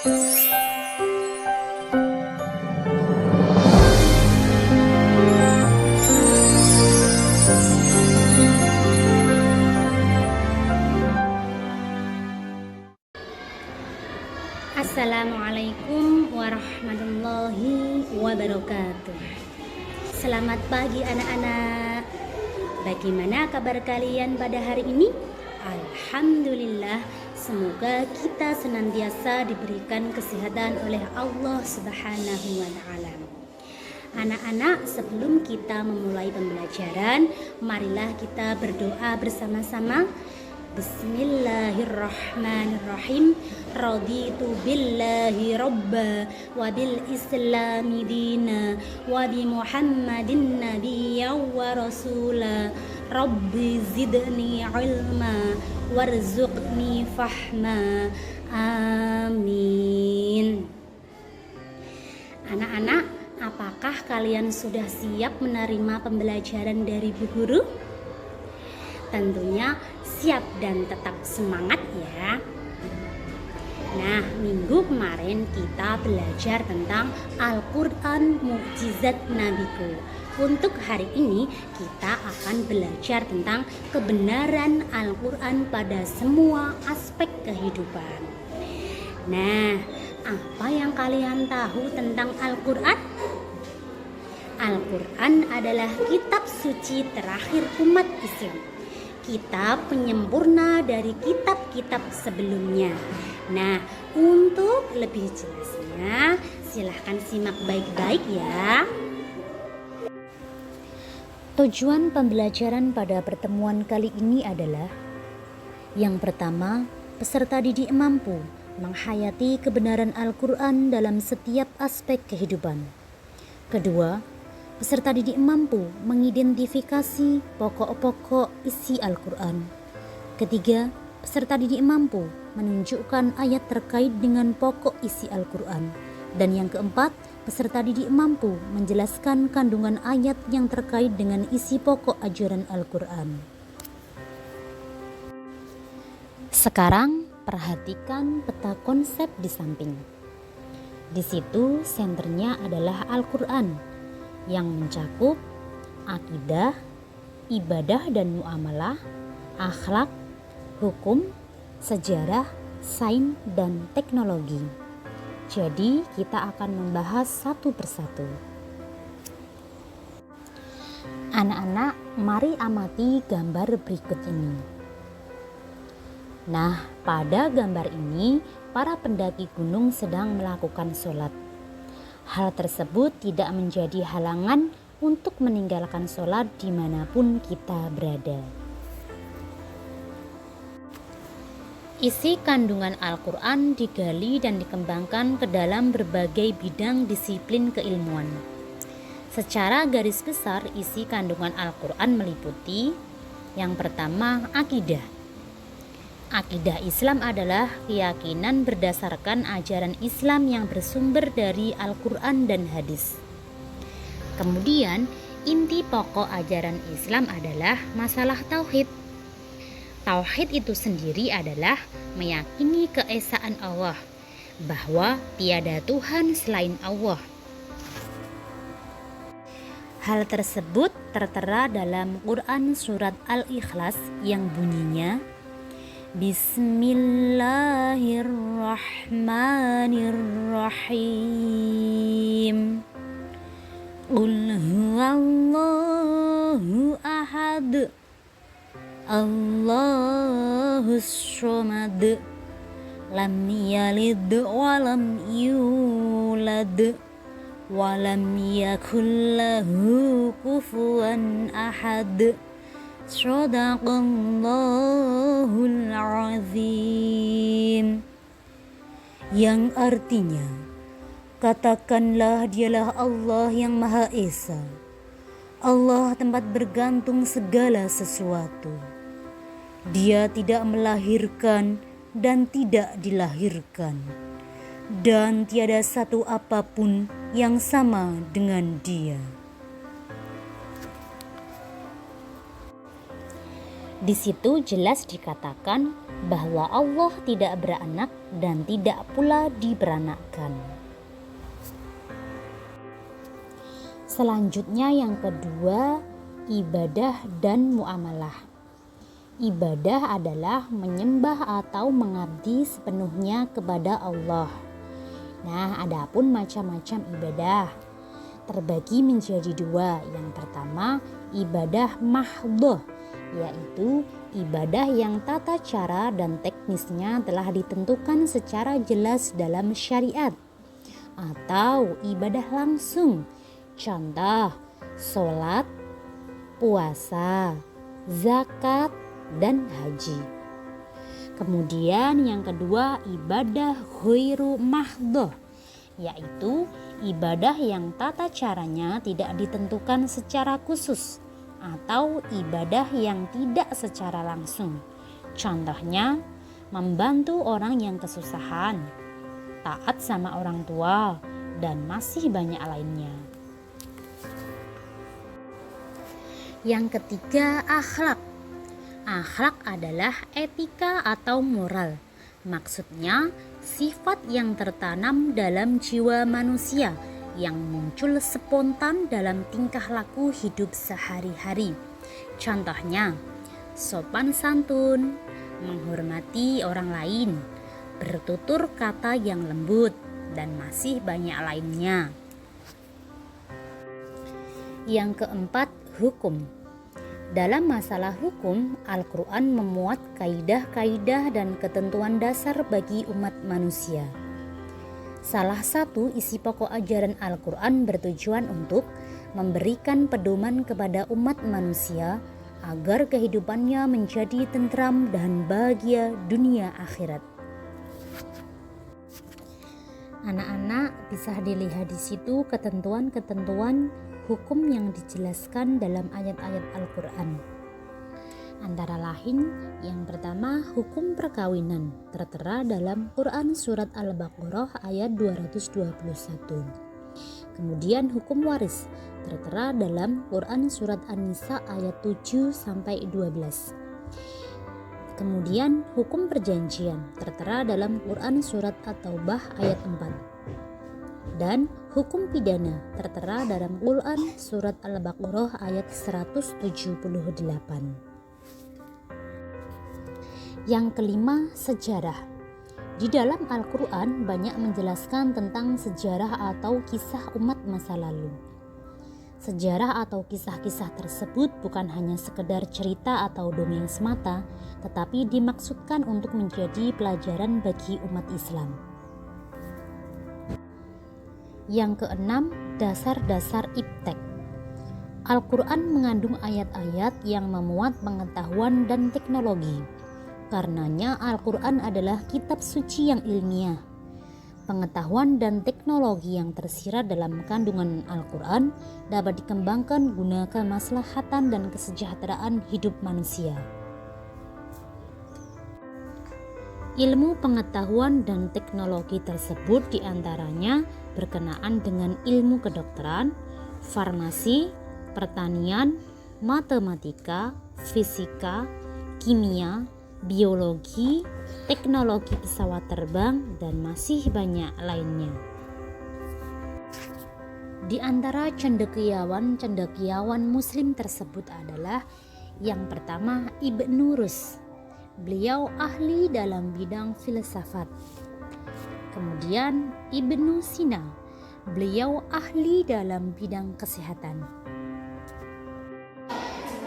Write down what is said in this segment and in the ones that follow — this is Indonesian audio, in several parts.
Assalamualaikum warahmatullahi wabarakatuh. Selamat pagi anak-anak. Bagaimana kabar kalian pada hari ini? Alhamdulillah, semoga kita senantiasa diberikan kesehatan oleh Allah Subhanahu wa taala. Anak-anak, sebelum kita memulai pembelajaran, marilah kita berdoa bersama-sama. Bismillahirrahmanirrahim. Raditu billahi robba wa bil islami dina wa bi muhammadin nabiyya wa rasula. Rabbi zidni ilma warzuqni fahma. Amin. Anak-anak, apakah kalian sudah siap menerima pembelajaran dari Bu Guru? Tentunya siap dan tetap semangat ya. Nah, minggu kemarin kita belajar tentang Al-Quran Mukjizat Nabiku. Untuk hari ini kita akan belajar tentang kebenaran Al-Quran pada semua aspek kehidupan. Nah, apa yang kalian tahu tentang Al-Quran? Al-Quran adalah kitab suci terakhir umat Islam, kitab penyempurna dari kitab-kitab sebelumnya. Nah, untuk lebih jelasnya, silahkan simak baik-baik ya. Tujuan pembelajaran pada pertemuan kali ini adalah: yang pertama, peserta didik mampu menghayati kebenaran Al-Quran dalam setiap aspek kehidupan. Kedua, peserta didik mampu mengidentifikasi pokok-pokok isi Al-Quran. Ketiga, peserta didik mampu menunjukkan ayat terkait dengan pokok isi Al-Quran. Dan yang keempat, peserta didik mampu menjelaskan kandungan ayat yang terkait dengan isi pokok ajaran Al-Quran. Sekarang perhatikan peta konsep di samping. Di situ senternya adalah Al-Quran yang mencakup akidah, ibadah dan muamalah, akhlak, hukum, sejarah, sains, dan teknologi. Jadi kita akan membahas satu persatu. Anak-anak, mari amati gambar berikut ini. Nah, pada gambar ini para pendaki gunung sedang melakukan sholat. Hal tersebut tidak menjadi halangan untuk meninggalkan sholat dimanapun kita berada. Isi kandungan Al-Quran digali dan dikembangkan ke dalam berbagai bidang disiplin keilmuan. Secara garis besar, isi kandungan Al-Quran meliputi: yang pertama, akidah. Akidah Islam adalah keyakinan berdasarkan ajaran Islam yang bersumber dari Al-Quran dan hadis. Kemudian, inti pokok ajaran Islam adalah masalah tauhid. Tauhid itu sendiri adalah meyakini keesaan Allah, bahwa tiada Tuhan selain Allah. Hal tersebut tertera dalam Quran surat Al-Ikhlas yang bunyinya: Bismillahirrahmanirrahim. Qul huwallahu ahad, Allahus samad, lam yalid walam yulad, walam yakul lahu kufuwan ahad. Shadaqallahul azim. Yang artinya, katakanlah dialah Allah yang Maha Esa, Allah tempat bergantung segala sesuatu. Dia tidak melahirkan dan tidak dilahirkan, dan tiada satu apapun yang sama dengan Dia. Di situ jelas dikatakan bahwa Allah tidak beranak dan tidak pula diberanakkan. Selanjutnya yang kedua, ibadah dan muamalah. Ibadah adalah menyembah atau mengabdi sepenuhnya kepada Allah. Nah, adapun macam-macam ibadah terbagi menjadi dua. Yang pertama, ibadah mahdhah, yaitu ibadah yang tata cara dan teknisnya telah ditentukan secara jelas dalam syariat, atau ibadah langsung, contoh sholat, puasa, zakat, dan haji. Kemudian yang kedua, ibadah ghairu mahdhah, yaitu ibadah yang tata caranya tidak ditentukan secara khusus atau ibadah yang tidak secara langsung. Contohnya, membantu orang yang kesusahan, taat sama orang tua, dan masih banyak lainnya. Yang ketiga, akhlak. Akhlak adalah etika atau moral. Maksudnya, sifat yang tertanam dalam jiwa manusia yang muncul spontan dalam tingkah laku hidup sehari-hari. Contohnya, sopan santun, menghormati orang lain, bertutur kata yang lembut, dan masih banyak lainnya. Yang keempat, hukum. Dalam masalah hukum, Al-Quran memuat kaidah-kaidah dan ketentuan dasar bagi umat manusia. Salah satu isi pokok ajaran Al-Quran bertujuan untuk memberikan pedoman kepada umat manusia agar kehidupannya menjadi tentram dan bahagia dunia akhirat. Anak-anak, bisa dilihat di situ ketentuan-ketentuan hukum yang dijelaskan dalam ayat-ayat Al-Quran. Antara lain, yang pertama, hukum perkawinan tertera dalam Quran surat Al-Baqarah ayat 221. Kemudian hukum waris tertera dalam Quran surat An-Nisa ayat 7-12. Kemudian hukum perjanjian tertera dalam Quran surat At-Taubah ayat 4. Dan hukum pidana tertera dalam Quran surat Al-Baqarah ayat 178. Yang kelima, sejarah. Di dalam Al-Quran banyak menjelaskan tentang sejarah atau kisah umat masa lalu. Sejarah atau kisah-kisah tersebut bukan hanya sekedar cerita atau dongeng semata, tetapi dimaksudkan untuk menjadi pelajaran bagi umat Islam. Yang keenam, dasar-dasar iptek. Al-Quran mengandung ayat-ayat yang memuat pengetahuan dan teknologi. Karenanya Al-Quran adalah kitab suci yang ilmiah. Pengetahuan dan teknologi yang tersirat dalam kandungan Al-Quran dapat dikembangkan guna kemaslahatan dan kesejahteraan hidup manusia. Ilmu pengetahuan dan teknologi tersebut diantaranya berkenaan dengan ilmu kedokteran, farmasi, pertanian, matematika, fisika, kimia, biologi, teknologi pesawat terbang, dan masih banyak lainnya. Di antara cendekiawan Muslim tersebut adalah yang pertama, Ibnu Rus. Beliau ahli dalam bidang filsafat. Kemudian Ibnu Sina. Beliau ahli dalam bidang kesehatan.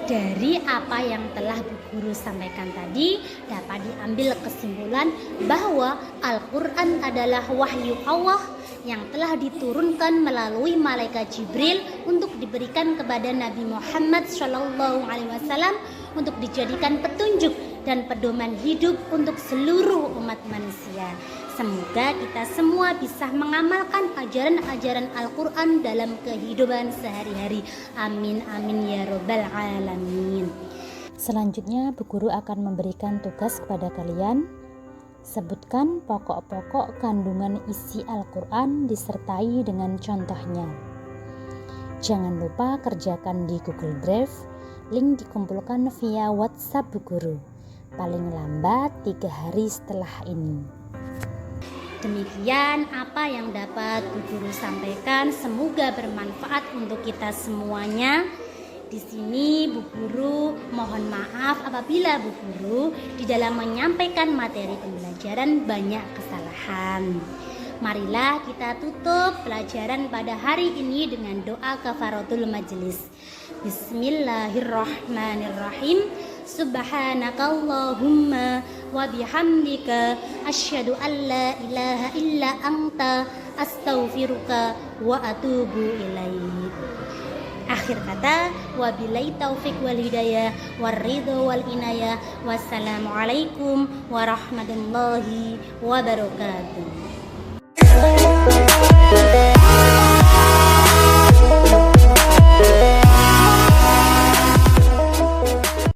Dari apa yang telah Bu Guru sampaikan tadi, dapat diambil kesimpulan bahwa Al-Quran adalah wahyu Allah yang telah diturunkan melalui malaikat Jibril untuk diberikan kepada Nabi Muhammad SAW untuk dijadikan petunjuk dan pedoman hidup untuk seluruh umat manusia. Semoga kita semua bisa mengamalkan ajaran-ajaran Al-Quran dalam kehidupan sehari-hari. Amin amin ya robbal alamin. Selanjutnya Bu Guru akan memberikan tugas kepada kalian. Sebutkan pokok-pokok kandungan isi Al-Quran disertai dengan contohnya. Jangan lupa kerjakan di Google Drive. Link dikumpulkan via WhatsApp Bu Guru. paling lambat 3 hari setelah ini. Demikian apa yang dapat Bu Guru sampaikan, semoga bermanfaat untuk kita semuanya. Di sini Bu Guru mohon maaf apabila Bu Guru di dalam menyampaikan materi pembelajaran banyak kesalahan. Marilah kita tutup pelajaran pada hari ini dengan doa kafaratul majelis. Bismillahirrahmanirrahim. Subhanakallahumma wa bihamdika asyhadu an la ilaha illa anta astaghfiruka wa atubu ilaik. Akhir kata, wabillahi taufik wal hidayah war ridho wal inayah. Wassalamualaikum warahmatullahi wabarakatuh.